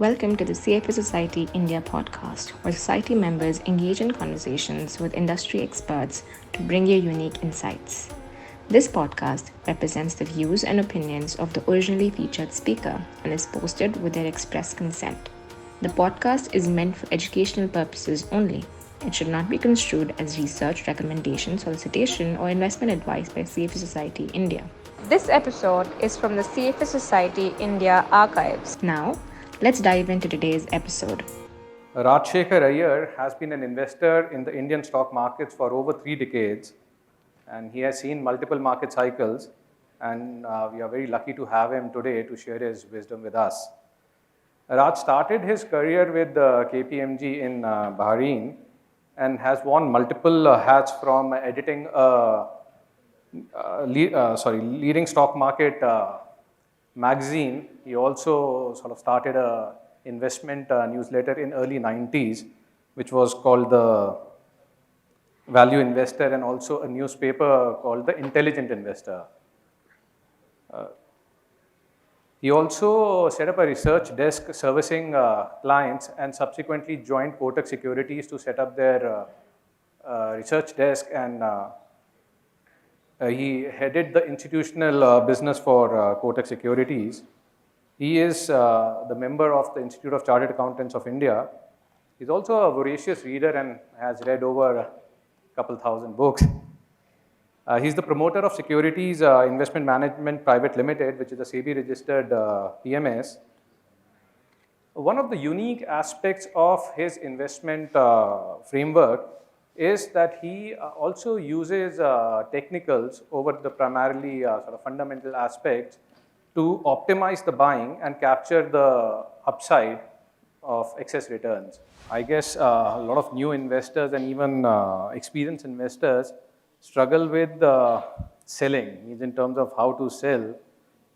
Welcome to the CFA Society India podcast, where society members engage in conversations with industry experts to bring you unique insights. This podcast represents the views and opinions of the originally featured speaker and is posted with their express consent. The podcast is meant for educational purposes only. It should not be construed as research, recommendation, solicitation, or investment advice by CFA Society India. This episode is from the CFA Society India archives. Now, let's dive into today's episode. Rajashekhar Iyer has been an investor in the Indian stock markets for over 3 decades, and he has seen multiple market cycles, and we are very lucky to have him today to share his wisdom with us. Raj started his career with KPMG in Bahrain and has worn multiple hats from editing leading stock market magazine. He also sort of started a investment newsletter in early 90s, which was called the Value Investor, and also a newspaper called the Intelligent Investor. He also set up a research desk servicing clients and subsequently joined Kotak Securities to set up their research desk, and he headed the institutional business for Kotak Securities. He is the member of the Institute of Chartered Accountants of India. He's also a voracious reader and has read over a couple thousand books. He's the promoter of Securities Investment Management Private Limited, which is a SEBI-registered PMS. One of the unique aspects of his investment framework is that he also uses technicals over the primarily sort of fundamental aspects to optimize the buying and capture the upside of excess returns. I guess a lot of new investors and even experienced investors struggle with selling, in terms of how to sell,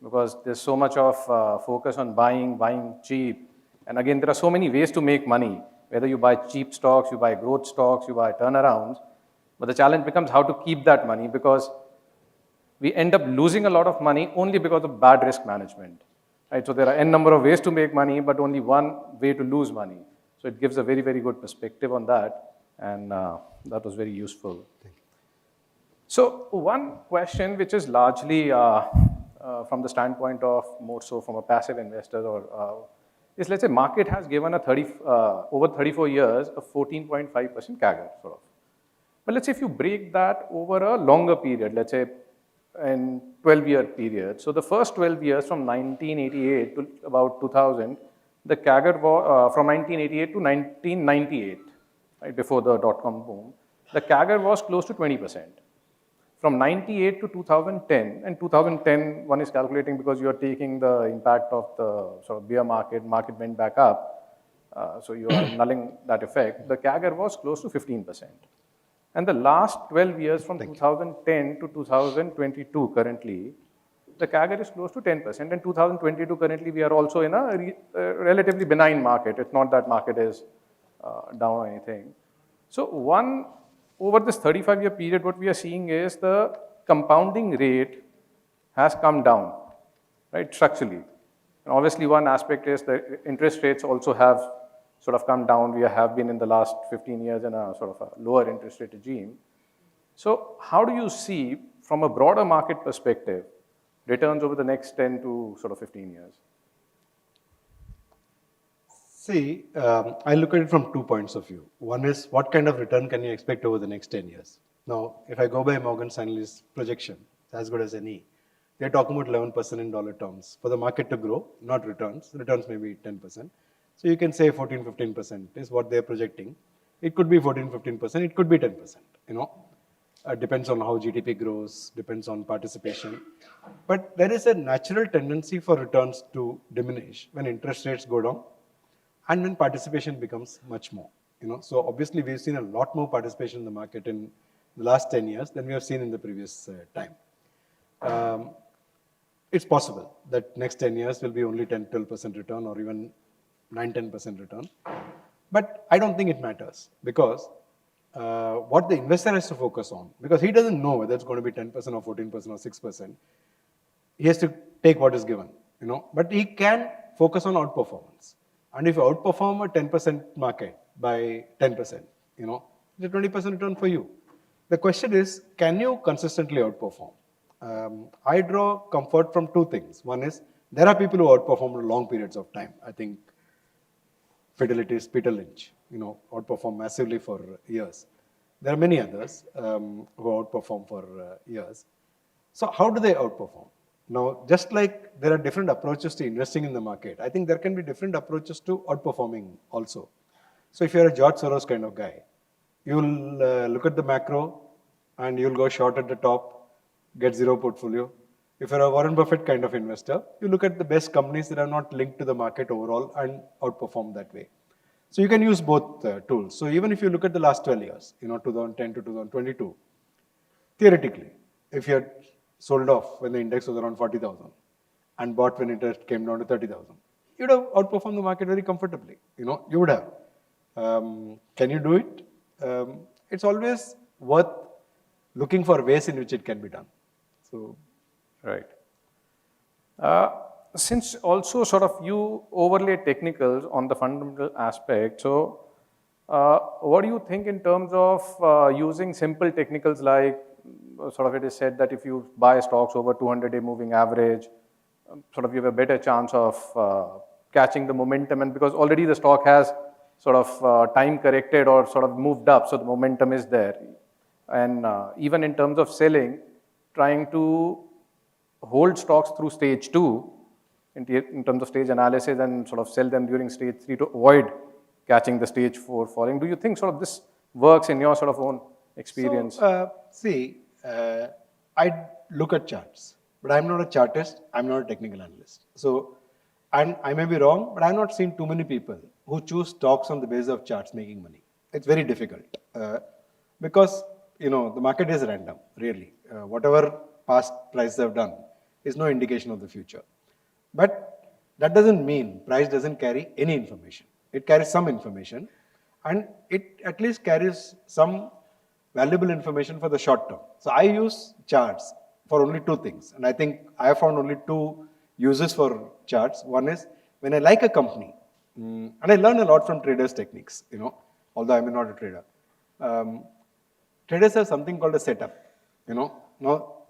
because there's so much of focus on buying cheap. And again, there are so many ways to make money. Whether you buy cheap stocks, you buy growth stocks, you buy turnarounds. But the challenge becomes how to keep that money, because we end up losing a lot of money only because of bad risk management. Right? So there are n number of ways to make money, but only one way to lose money. So it gives a very, very good perspective on that, and that was very useful. So one question which is largely from the standpoint of more so from a passive investor is, let's say market has given over 34 years a 14.5% CAGR sort of. But let's say if you break that over a longer period, let's say in 12-year period. So the first 12 years from 1988 to about 2000, the CAGR was from 1988 to 1998, right, before the dot-com boom, the CAGR was close to 20%. From 98 to 2010, and 2010 one is calculating because you are taking the impact of the sort of bear market went back up, so you are nulling that effect. The CAGR was close to 15%. And the last 12 years from 2010 to 2022 currently, the CAGR is close to 10%. And 2022 currently we are also in a relatively benign market. It's not that market is down or anything. So over this 35-year period, what we are seeing is the compounding rate has come down, right, structurally. And obviously, one aspect is the interest rates also have sort of come down. We have been in the last 15 years in a sort of a lower interest rate regime. So how do you see, from a broader market perspective, returns over the next 10 to sort of 15 years? See, I look at it from 2 points of view. One is, what kind of return can you expect over the next 10 years? Now, if I go by Morgan Stanley's projection, it's as good as any. They're talking about 11% in dollar terms. For the market to grow, not returns. Returns may be 10%. So you can say 14, 15% is what they're projecting. It could be 14, 15%. It could be 10%, depends on how GDP grows, depends on participation. But there is a natural tendency for returns to diminish when interest rates go down and when participation becomes much more. So obviously we've seen a lot more participation in the market in the last 10 years than we have seen in the previous time. It's possible that next 10 years will be only 10, 12% return or even 9, 10% return. But I don't think it matters, because what the investor has to focus on, because he doesn't know whether it's going to be 10% or 14% or 6%. He has to take what is given, but he can focus on outperformance. And if you outperform a 10% market by 10%, it's a 20% return for you. The question is, can you consistently outperform? I draw comfort from two things. One is, there are people who outperform for long periods of time. I think Fidelity's Peter Lynch, outperform massively for years. There are many others who outperform for years. So how do they outperform? Now, just like there are different approaches to investing in the market, I think there can be different approaches to outperforming also. So if you're a George Soros kind of guy, you'll look at the macro and you'll go short at the top, get zero portfolio. If you're a Warren Buffett kind of investor, you look at the best companies that are not linked to the market overall and outperform that way. So you can use both tools. So even if you look at the last 12 years, 2010 to 2022, theoretically, if you had sold off when the index was around 40,000 and bought when it came down to 30,000, you'd have outperformed the market very comfortably. You would have. Can you do it? It's always worth looking for ways in which it can be done. So, right. Since also sort of you overlay technicals on the fundamental aspect, so what do you think in terms of using simple technicals like sort of it is said that if you buy stocks over 200-day moving average, sort of you have a better chance of catching the momentum, and because already the stock has sort of time corrected or sort of moved up, so the momentum is there. And even in terms of selling, trying to hold stocks through stage 2 in terms of stage analysis and sort of sell them during stage 3 to avoid catching the stage 4 falling. Do you think sort of this works in your sort of own experience? So, I look at charts, but I'm not a chartist, I'm not a technical analyst. So, and I may be wrong, but I've not seen too many people who choose stocks on the basis of charts making money. It's very difficult because, the market is random, really. Whatever past prices have done is no indication of the future. But that doesn't mean price doesn't carry any information. It carries some information, and it at least carries some valuable information for the short term. So I use charts for only two things, and I think I have found only two uses for charts. One is when I like a company, and I learn a lot from traders' techniques, although I'm not a trader. Traders have something called a setup, Now,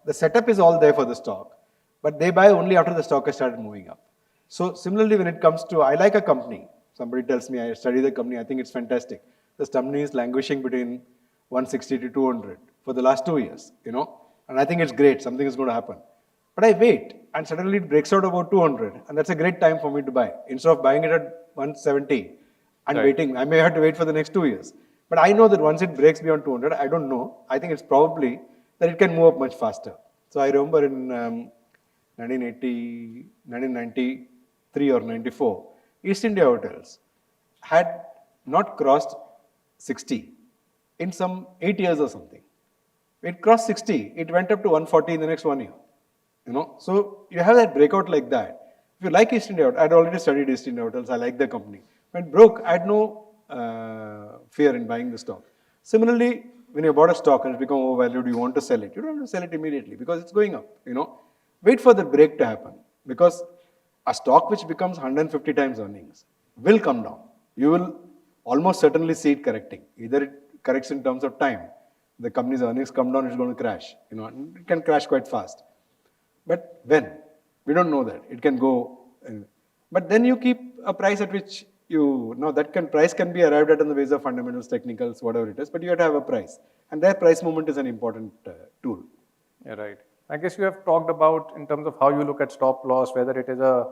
the setup is all there for the stock, but they buy only after the stock has started moving up. So similarly, when it comes to, I like a company, somebody tells me I study the company, I think it's fantastic. This company is languishing between 160 to 200 for the last 2 years, and I think it's great, something is going to happen. But I wait, and suddenly it breaks out about 200, and that's a great time for me to buy. Instead of buying it at 170 and waiting, I may have to wait for the next 2 years. But I know that once it breaks beyond 200, I don't know, I think it's probably that it can move up much faster. So I remember in 1993 or 94, East India Hotels had not crossed 60 in some 8 years or something. It crossed 60, it went up to 140 in the next 1 year. So you have that breakout like that. If you like East India Hotels, I'd already studied East India Hotels, I like the company. When it broke, I had no fear in buying the stock. Similarly, when you bought a stock and it's become overvalued, you want to sell it. You don't have to sell it immediately because it's going up. Wait for the break to happen, because a stock which becomes 150 times earnings will come down. You will almost certainly see it correcting. Either it corrects in terms of time, the company's earnings come down, it's going to crash. It can crash quite fast. But when? We don't know that. It can go. But then you keep a price at which price can be arrived at on the basis of fundamentals, technicals, whatever it is, but you have to have a price. And that price movement is an important tool. Yeah, right. I guess you have talked about in terms of how you look at stop loss, whether it is a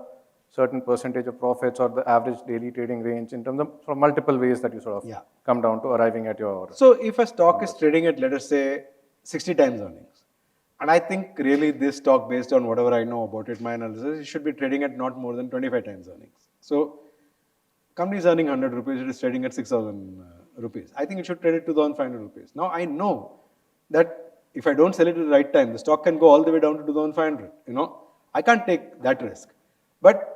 certain percentage of profits or the average daily trading range, in terms of multiple ways that you sort of come down to arriving at your... So if a stock is trading at, let us say, 60 times earnings, and I think really this stock, based on whatever I know about it, my analysis, it should be trading at not more than 25 times earnings. So company is earning 100 rupees, it is trading at 6,000 rupees. I think it should trade at 2,500 rupees. Now I know that if I don't sell it at the right time, the stock can go all the way down to 2,500. I can't take that risk. But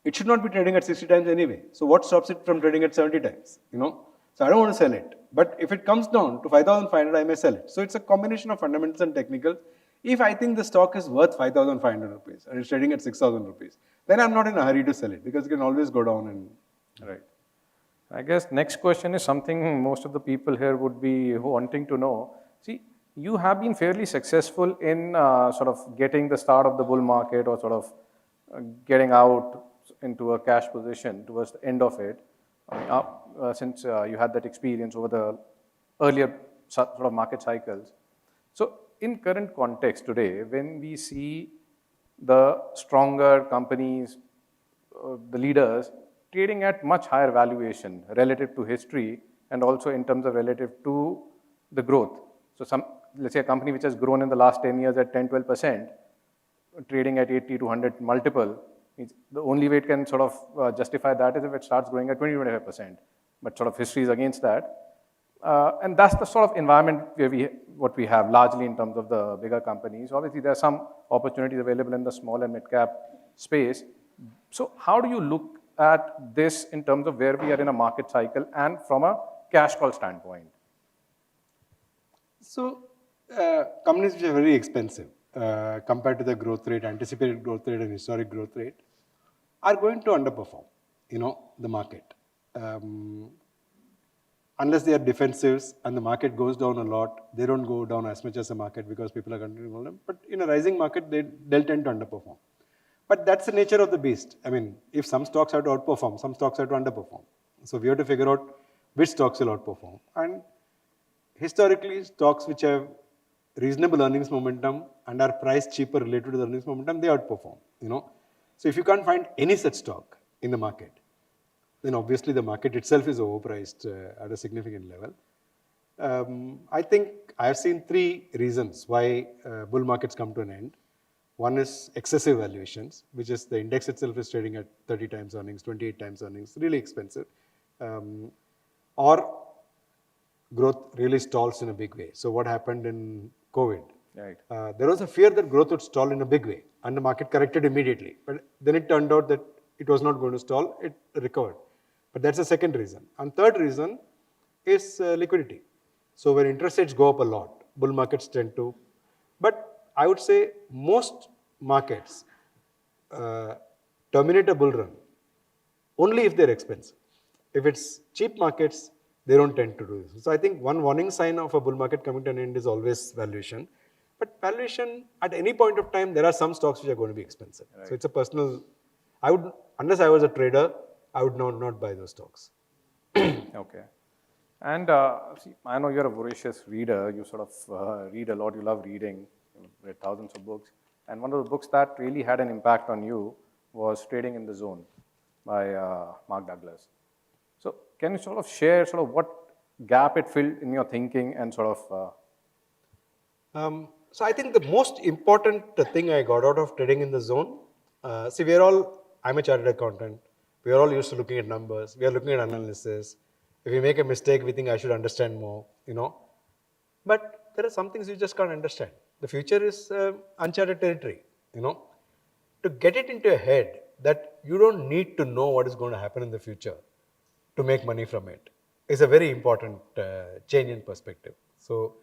it should not be trading at 60 times anyway. So what stops it from trading at 70 times? So I don't want to sell it. But if it comes down to 5,500, I may sell it. So it's a combination of fundamentals and technical. If I think the stock is worth 5,500 rupees and it's trading at 6,000 rupees, then I'm not in a hurry to sell it because it can always go down and Right. I guess next question is something most of the people here would be wanting to know. See, you have been fairly successful in sort of getting the start of the bull market or sort of getting out into a cash position towards the end of it. I mean, since you had that experience over the earlier sort of market cycles. So, in current context today, when we see the stronger companies, the leaders trading at much higher valuation relative to history and also in terms of relative to the growth. So let's say a company which has grown in the last 10 years at 10, 12%, trading at 80 to 100 multiple, the only way it can sort of justify that is if it starts growing at 20, 25%. But sort of history is against that. And that's the sort of environment where what we have largely in terms of the bigger companies. Obviously, there are some opportunities available in the small and mid cap space. So how do you look at this in terms of where we are in a market cycle and from a cash call standpoint? So companies which are very expensive compared to the growth rate, anticipated growth rate and historic growth rate are going to underperform, the market. Unless they are defensives and the market goes down a lot, they don't go down as much as the market because people are continuing to hold them. But in a rising market, they'll tend to underperform. But that's the nature of the beast. I mean, if some stocks have to outperform, some stocks have to underperform. So we have to figure out which stocks will outperform. And historically, stocks which have reasonable earnings momentum and are priced cheaper related to the earnings momentum, they outperform. So if you can't find any such stock in the market, then obviously the market itself is overpriced at a significant level. I think I have seen three reasons why bull markets come to an end. One is excessive valuations, which is the index itself is trading at 30 times earnings, 28 times earnings, really expensive. Or growth really stalls in a big way. So what happened in COVID? Right. There was a fear that growth would stall in a big way and the market corrected immediately. But then it turned out that it was not going to stall, it recovered. But that's the second reason. And third reason is liquidity. So when interest rates go up a lot, bull markets tend to. But I would say most markets terminate a bull run only if they're expensive. If it's cheap markets, they don't tend to do this. So I think one warning sign of a bull market coming to an end is always valuation. But valuation, at any point of time, there are some stocks which are going to be expensive. Right. So it's a personal, unless I was a trader, I would not buy those stocks. Okay. And see, I know you're a voracious reader. You sort of read a lot. You love reading. You've read thousands of books. And one of the books that really had an impact on you was Trading in the Zone by Mark Douglas. So can you sort of share sort of what gap it filled in your thinking and sort of... So I think the most important thing I got out of Trading in the Zone, see, I'm a chartered accountant. We are all used to looking at numbers. We are looking at analysis. If we make a mistake, we think I should understand more, But there are some things you just can't understand. The future is uncharted territory, To get it into your head that you don't need to know what is going to happen in the future to make money from it is a very important change in perspective. So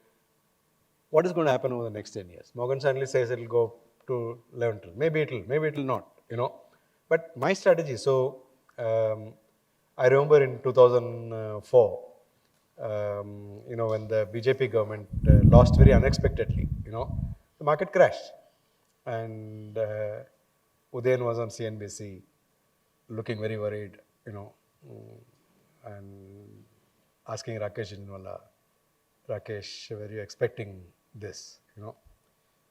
what is going to happen over the next 10 years? Morgan Stanley says it will go to 11 trillion. Maybe it will not, But my strategy, so I remember in 2004, when the BJP government lost very unexpectedly, the market crashed. And Udayan was on CNBC looking very worried, and asking Rakesh Jinwala, Rakesh, were you expecting this,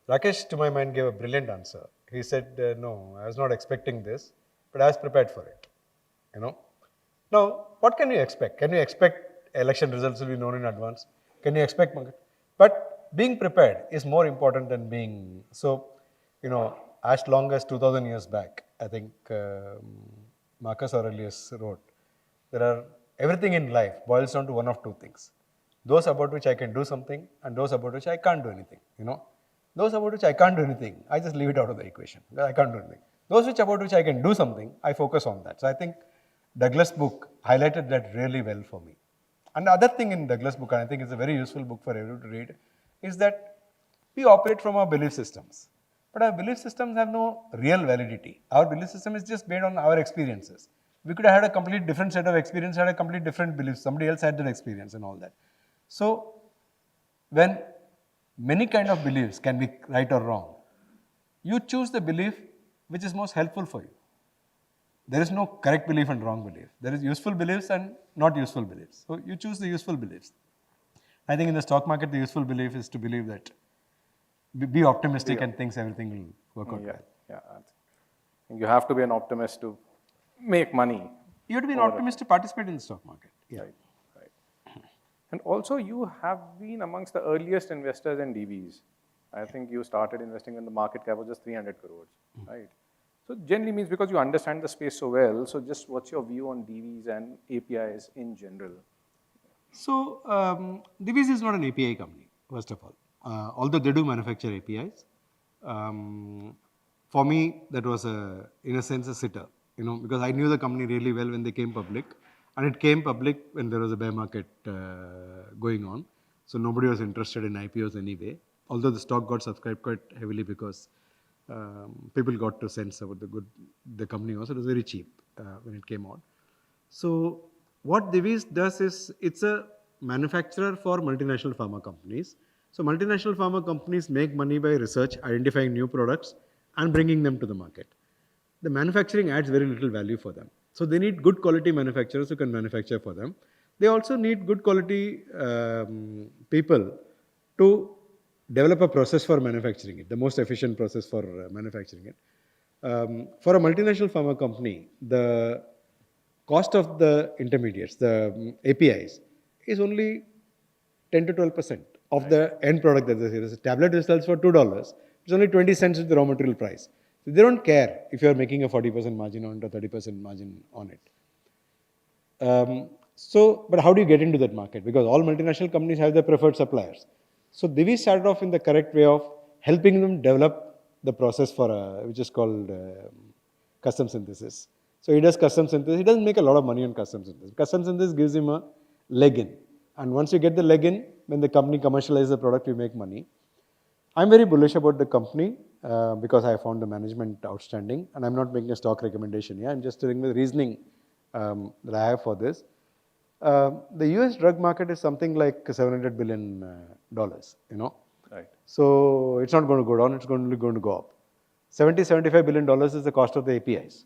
Rakesh, to my mind, gave a brilliant answer. He said, no, I was not expecting this, but I was prepared for it, Now, what can you expect? Can you expect election results will be known in advance? Can you expect market? But being prepared is more important than being, so, as long as 2000 years back, I think Marcus Aurelius wrote, everything in life boils down to one of two things. Those about which I can do something and those about which I can't do anything, Those about which I can't do anything, I just leave it out of the equation. I can't do anything. Those about which I can do something, I focus on that. So I think Douglas' book highlighted that really well for me. And the other thing in Douglas' book, and I think it's a very useful book for everyone to read, is that we operate from our belief systems. But our belief systems have no real validity. Our belief system is just based on our experiences. we could have had a complete different set of experience, had a complete different beliefs. Somebody else had that experience and all that. So when many kind of beliefs can be right or wrong, you choose the belief which is most helpful for you. There is no correct belief and wrong belief. There is useful beliefs and not useful beliefs. So you choose the useful beliefs. I think in the stock market, the useful belief is to believe that be optimistic and thinks everything will work out well. Yeah, you have to be an optimist to make money. You have to be an optimist to participate in the stock market. Yeah. Right. And also, you have been amongst the earliest investors in DVs. I think you started investing when the market cap was just 300 crores, right? So generally means because you understand the space so well. So just what's your view on DVs and APIs in general? So DVs is not an API company, first of all. Although they do manufacture APIs, for me that was in a sense a sitter, because I knew the company really well when they came public, and it came public when there was a bear market going on. So nobody was interested in IPOs anyway. Although the stock got subscribed quite heavily because people got to sense about the company also. It was very cheap when it came out. So what Divi's does is it's a manufacturer for multinational pharma companies. So multinational pharma companies make money by research, identifying new products and bringing them to the market. The manufacturing adds very little value for them. So they need good quality manufacturers who can manufacture for them. They also need good quality people to develop a process for manufacturing it, the most efficient process for manufacturing it. For a multinational pharma company, the cost of the intermediates, the APIs, is only 10 to 12% of the end product that they sell. A tablet which sells for $2, it's only 20 cents is the raw material price. So they don't care if you're making a 40% margin on it or 30% margin on it. But how do you get into that market? Because all multinational companies have their preferred suppliers. So Divi started off in the correct way of helping them develop the process for which is called custom synthesis. So he does custom synthesis. He doesn't make a lot of money on custom synthesis. Custom synthesis gives him a leg in. And once you get the leg in, when the company commercializes the product, you make money. I'm very bullish about the company because I found the management outstanding. And I'm not making a stock recommendation here. I'm just telling the reasoning that I have for this. The US drug market is something like $700 billion, Right. So it's not going to go down, it's only going to go up. $75 billion is the cost of the APIs.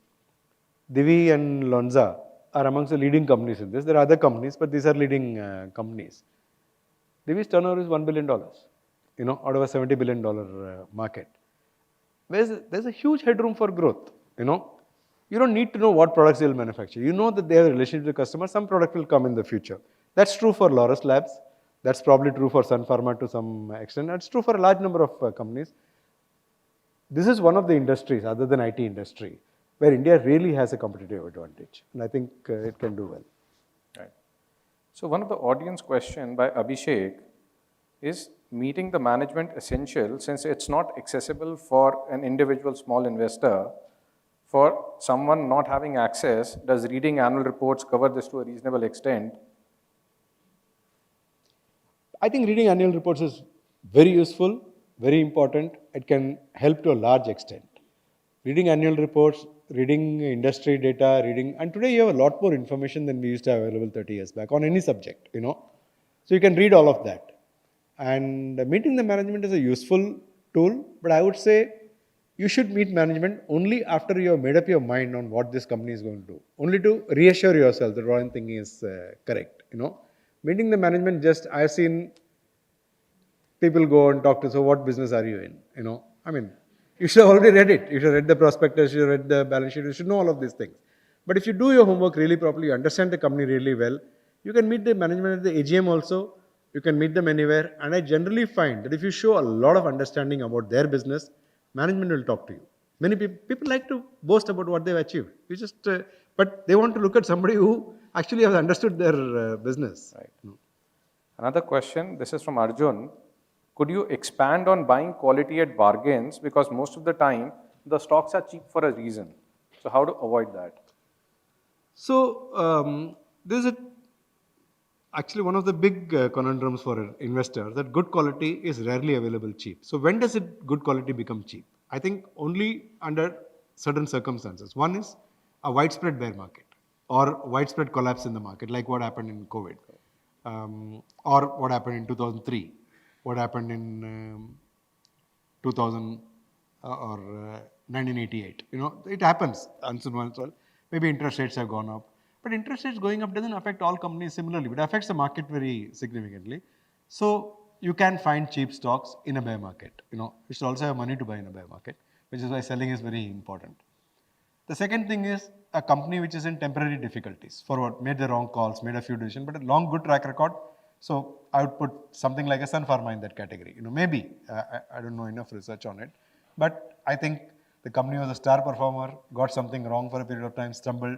Divi and Lonza are amongst the leading companies in this. There are other companies, but these are leading companies. Divi's turnover is $1 billion, out of a $70 billion market. There's a huge headroom for growth, You don't need to know what products they will manufacture. You know that they have a relationship with the customer. Some product will come in the future. That's true for Laurus Labs. That's probably true for Sun Pharma to some extent. That's true for a large number of companies. This is one of the industries, other than IT industry, where India really has a competitive advantage. And I think it can do well. Right. So one of the audience question by Abhishek is meeting the management essential since it's not accessible for an individual small investor. For someone not having access, does reading annual reports cover this to a reasonable extent? I think reading annual reports is very useful, very important. It can help to a large extent. Reading annual reports, reading industry data, and today you have a lot more information than we used to have available 30 years back on any subject, So you can read all of that. And meeting the management is a useful tool, but I would say you should meet management only after you have made up your mind on what this company is going to do. Only to reassure yourself that what I'm thinking is correct, Meeting the management I have seen people go and talk to, so what business are you in, you should have already read it. You should have read the prospectus, you should have read the balance sheet, you should know all of these things. But if you do your homework really properly, you understand the company really well, you can meet the management at the AGM also, you can meet them anywhere. And I generally find that if you show a lot of understanding about their business, management will talk to you. Many people like to boast about what they've achieved. But they want to look at somebody who actually has understood their business. Right. Another question, this is from Arjun. Could you expand on buying quality at bargains? Because most of the time, the stocks are cheap for a reason. So how to avoid that? So this is actually one of the big conundrums for an investor, that good quality is rarely available cheap. So when does good quality become cheap? I think only under certain circumstances. One is a widespread bear market. or widespread collapse in the market, like what happened in COVID, or what happened in 2003, what happened in 2000 or 1988. It happens once in a while. Maybe interest rates have gone up. But interest rates going up doesn't affect all companies similarly, but affects the market very significantly. So you can find cheap stocks in a bear market. You should also have money to buy in a bear market, which is why selling is very important. The second thing is a company which is in temporary difficulties for what made the wrong calls, made a few decisions, but a long good track record. So I would put something like a Sun Pharma in that category. Maybe I don't know enough research on it, but I think the company was a star performer, got something wrong for a period of time, stumbled.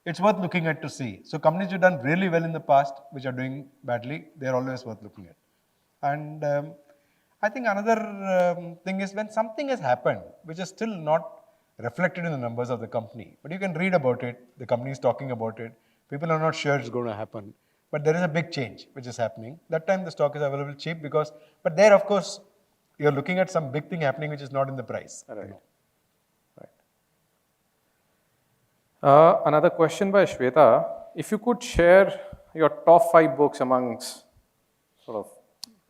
It's worth looking at to see. So companies who've done really well in the past, which are doing badly, they're always worth looking at. And I think another thing is when something has happened, which is still not reflected in the numbers of the company, but you can read about it, the company is talking about it, people are not sure it's going to happen, but there is a big change which is happening. That time the stock is available cheap but there of course, you're looking at some big thing happening which is not in the price. Right. Another question by Shweta. If you could share your top 5 books amongst sort of.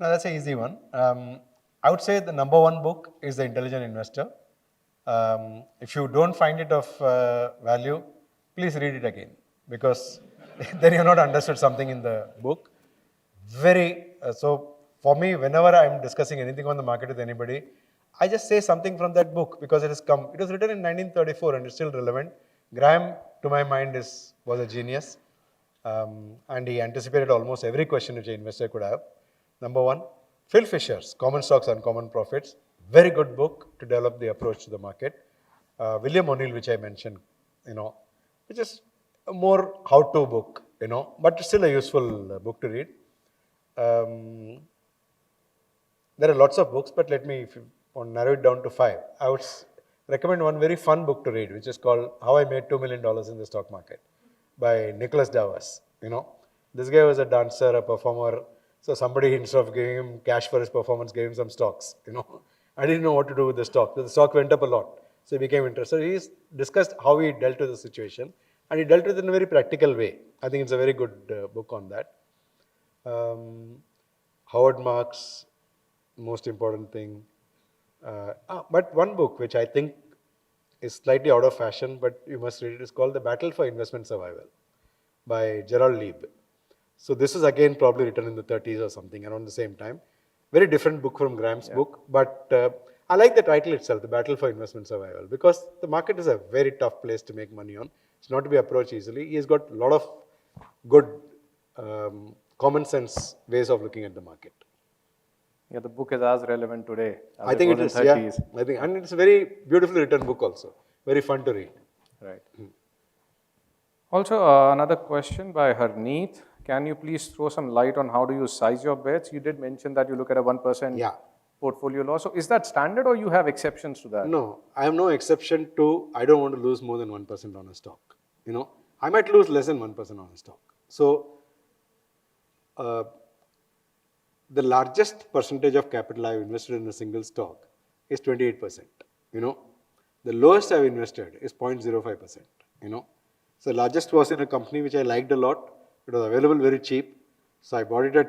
Now that's an easy one. I would say the number 1 book is The Intelligent Investor. If you don't find it of value, please read it again, because then you're not understood something in the book. So for me, whenever I'm discussing anything on the market with anybody, I just say something from that book because it was written in 1934 and it's still relevant. Graham, to my mind, was a genius, and he anticipated almost every question which an investor could have. Number 1, Phil Fisher's Common Stocks, Uncommon Profits. Very good book to develop the approach to the market. William O'Neill, which I mentioned, which is a more how-to book, but still a useful book to read. There are lots of books, but let me, if you want to narrow it down to 5, I would recommend one very fun book to read, which is called How I Made $2 Million in the Stock Market by Nicholas Davos. This guy was a dancer, a performer. So somebody, instead of giving him cash for his performance, gave him some stocks. I didn't know what to do with the stock. The stock went up a lot, so he became interested. He's discussed how he dealt with the situation, and he dealt with it in a very practical way. I think it's a very good book on that. Howard Marks, most important thing. But one book which I think is slightly out of fashion, but you must read it, is called The Battle for Investment Survival by Gerald Lieb. So this is again probably written in the 30s or something, around the same time. Very different book from Graham's book, but I like the title itself, The Battle for Investment Survival, because the market is a very tough place to make money on. It's not to be approached easily. He's got a lot of good common sense ways of looking at the market. Yeah, the book is as relevant today as I think it is, 30s. yeah. I think, and it's a very beautifully written book also. Very fun to read. Right. Also, another question by Harneet. Can you please throw some light on how do you size your bets? You did mention that you look at a 1% portfolio loss. So is that standard or you have exceptions to that? No, I have no exception to, I don't want to lose more than 1% on a stock. I might lose less than 1% on a stock. So the largest percentage of capital I've invested in a single stock is 28%. The lowest I've invested is 0.05%. So the largest was in a company which I liked a lot. It was available very cheap. So I bought it at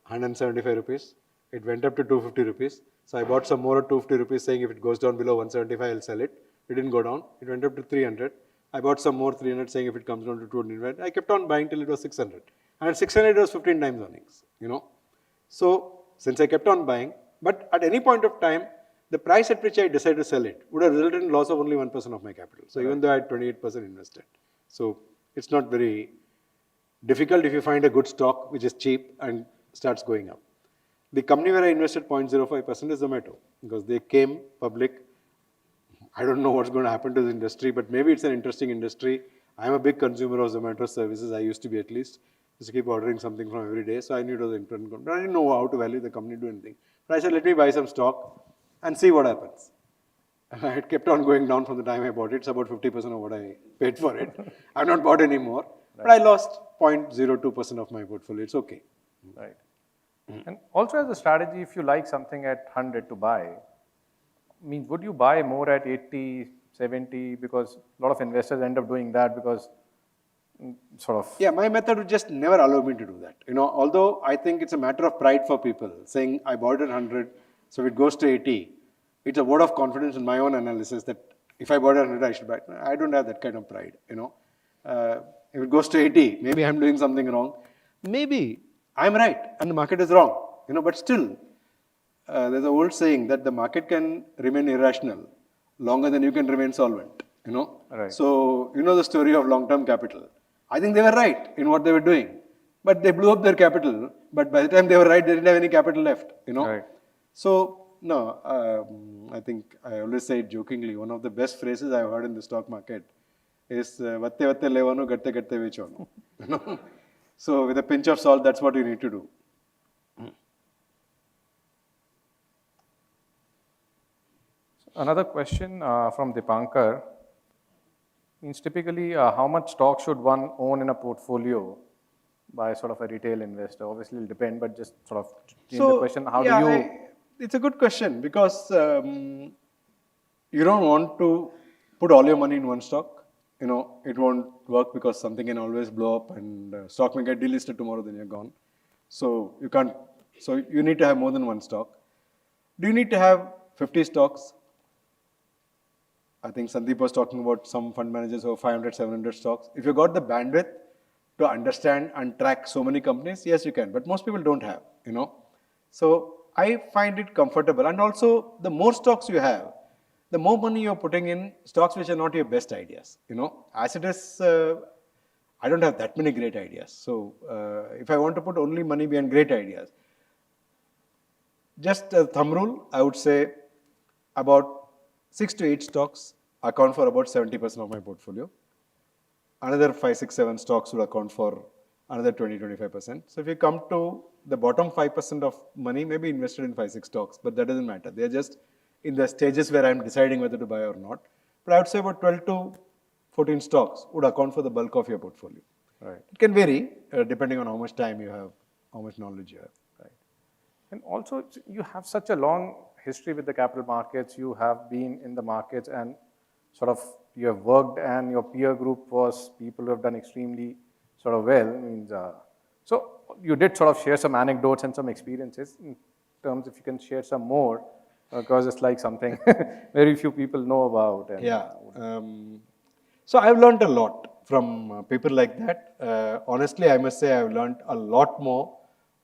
175 rupees. It went up to 250 rupees. So I bought some more at 250 rupees saying if it goes down below 175, I'll sell it. It didn't go down. It went up to 300. I bought some more 300 saying if it comes down to 200. I kept on buying till it was 600. And at 600 it was 15 times earnings. So since I kept on buying, but at any point of time, the price at which I decided to sell it would have resulted in loss of only 1% of my capital. So even though I had 28% invested. So it's not very difficult if you find a good stock which is cheap and starts going up. The company where I invested 0.05% is Zomato, because they came public. I don't know what's going to happen to the industry, but maybe it's an interesting industry. I'm a big consumer of Zomato services. I used to be at least. Used to keep ordering something from every day. So I knew it was an important company. I didn't know how to value the company, do anything. But I said, let me buy some stock and see what happens. It kept on going down from the time I bought it. It's about 50% of what I paid for it. I've not bought any more. But I lost 0.02% of my portfolio. It's okay. Right. And also as a strategy, if you like something at 100 to buy, would you buy more at 80, 70? Because a lot of investors end up doing that because sort of. Yeah, my method would just never allow me to do that. Although I think it's a matter of pride for people saying I bought it 100, so if it goes to 80, it's a vote of confidence in my own analysis that if I bought it 100, I should buy it. I don't have that kind of pride. If it goes to 80, maybe I'm doing something wrong. Maybe I'm right and the market is wrong. But still, there's an old saying that the market can remain irrational longer than you can remain solvent. Right. So the story of long-term capital. I think they were right in what they were doing, but they blew up their capital. But by the time they were right, they didn't have any capital left. Right. So no, I think I always say it jokingly. One of the best phrases I've heard in the stock market is "vatte vatte levanu, gatte gatte vechonu." So with a pinch of salt, that's what you need to do. Another question from Dipankar means typically how much stock should one own in a portfolio by sort of a retail investor? Obviously, it'll depend, but just sort of the question, how do you? It's a good question because you don't want to put all your money in one stock. It won't work because something can always blow up and stock may get delisted tomorrow, then you're gone. So you can't. So you need to have more than one stock. Do you need to have 50 stocks? I think Sandeep was talking about some fund managers who have 500, 700 stocks. If you got the bandwidth to understand and track so many companies, yes, you can. But most people don't have, So I find it comfortable. And also, the more stocks you have, the more money you're putting in stocks which are not your best ideas. As it is, I don't have that many great ideas. So if I want to put only money behind great ideas, just a thumb rule, I would say about 6 to 8 stocks account for about 70% of my portfolio. Another 5, 6, 7 stocks will account for another 20, 25%. So if you come to the bottom 5% of money, maybe invested in 5, 6 stocks, but that doesn't matter. They're just in the stages where I'm deciding whether to buy or not. But I would say about 12 to 14 stocks would account for the bulk of your portfolio. Right. It can vary depending on how much time you have, how much knowledge you have. Right. And also, you have such a long history with the capital markets. You have been in the markets and sort of you have worked, and your peer group was people who have done extremely sort of well. So you did sort of share some anecdotes and some experiences in terms if you can share some more, because it's like something very few people know about. And yeah. So I've learned a lot from people like that. Honestly, I must say I've learned a lot more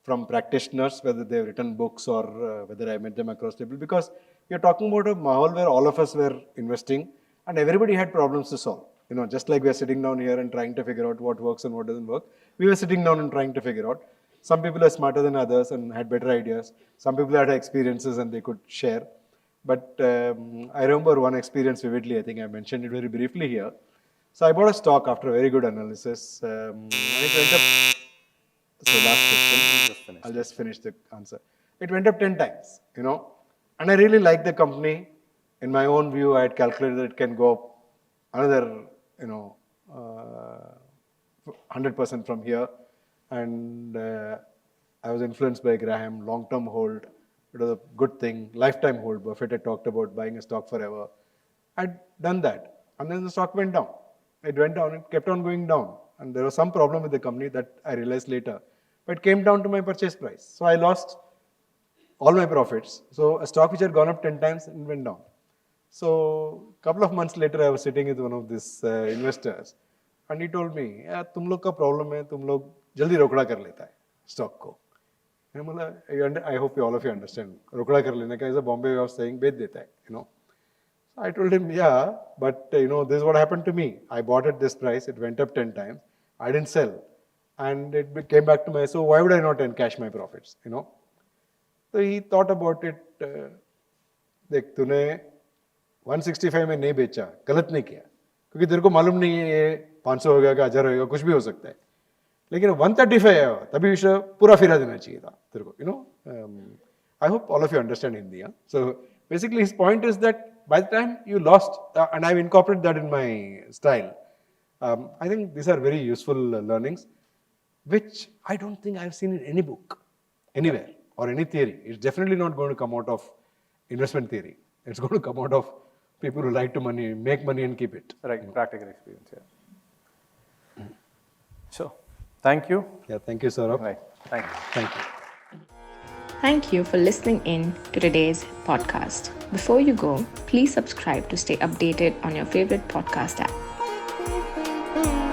from practitioners, whether they've written books or whether I met them across the table, because you're talking about a mahal where all of us were investing and everybody had problems to solve. Just like we're sitting down here and trying to figure out what works and what doesn't work, we were sitting down and trying to figure out. Some people are smarter than others and had better ideas. Some people had experiences and they could share. But I remember one experience vividly. I think I mentioned it very briefly here. So I bought a stock after a very good analysis. And it went up. So last question, I'll just finish the answer. It went up 10 times, and I really like the company. In my own view, I had calculated that it can go up another, 100% from here. And I was influenced by Graham, long-term hold. It was a good thing, lifetime hold. Buffett had talked about buying a stock forever. I'd done that. And then the stock went down. It went down, it kept on going down. And there was some problem with the company that I realized later. But it came down to my purchase price. So I lost all my profits. So a stock which had gone up 10 times and went down. So a couple of months later, I was sitting with one of these investors. And he told me, "Yeah, तुम लोग का problem है, तुम लोग जल्दी रोकड़ा कर लेता है stock को." And I hope all of you understand. रोकड़ा कर लेने का is a Bombay way of saying बेच देता है, I told him, yeah, but this is what happened to me. I bought at this price, it went up 10 times. I didn't sell. And it came back to me, so why would I not encash my profits, So he thought about it. देख तूने 165 में नहीं बेचा, गलत नहीं किया, क्योंकि तेरे को मालूम नहीं है ये 500 होगा कि 1000 होगा, कुछ भी हो सकता है. लेकिन 135 आया तभी पूरा फिरा देना चाहिए था तेरे को. I hope all of you understand Hindi. So basically his point is that by the time you lost, and I've incorporated that in my style, I think these are very useful learnings, which I don't think I've seen in any book, anywhere, or any theory. It's definitely not going to come out of investment theory. It's going to come out of people who like to make money and keep it. Right, practical experience, yeah. So, thank you. Yeah, thank you, Saurabh. Right. Thank you. Thank you. Thank you for listening in to today's podcast. Before you go, please subscribe to stay updated on your favorite podcast app.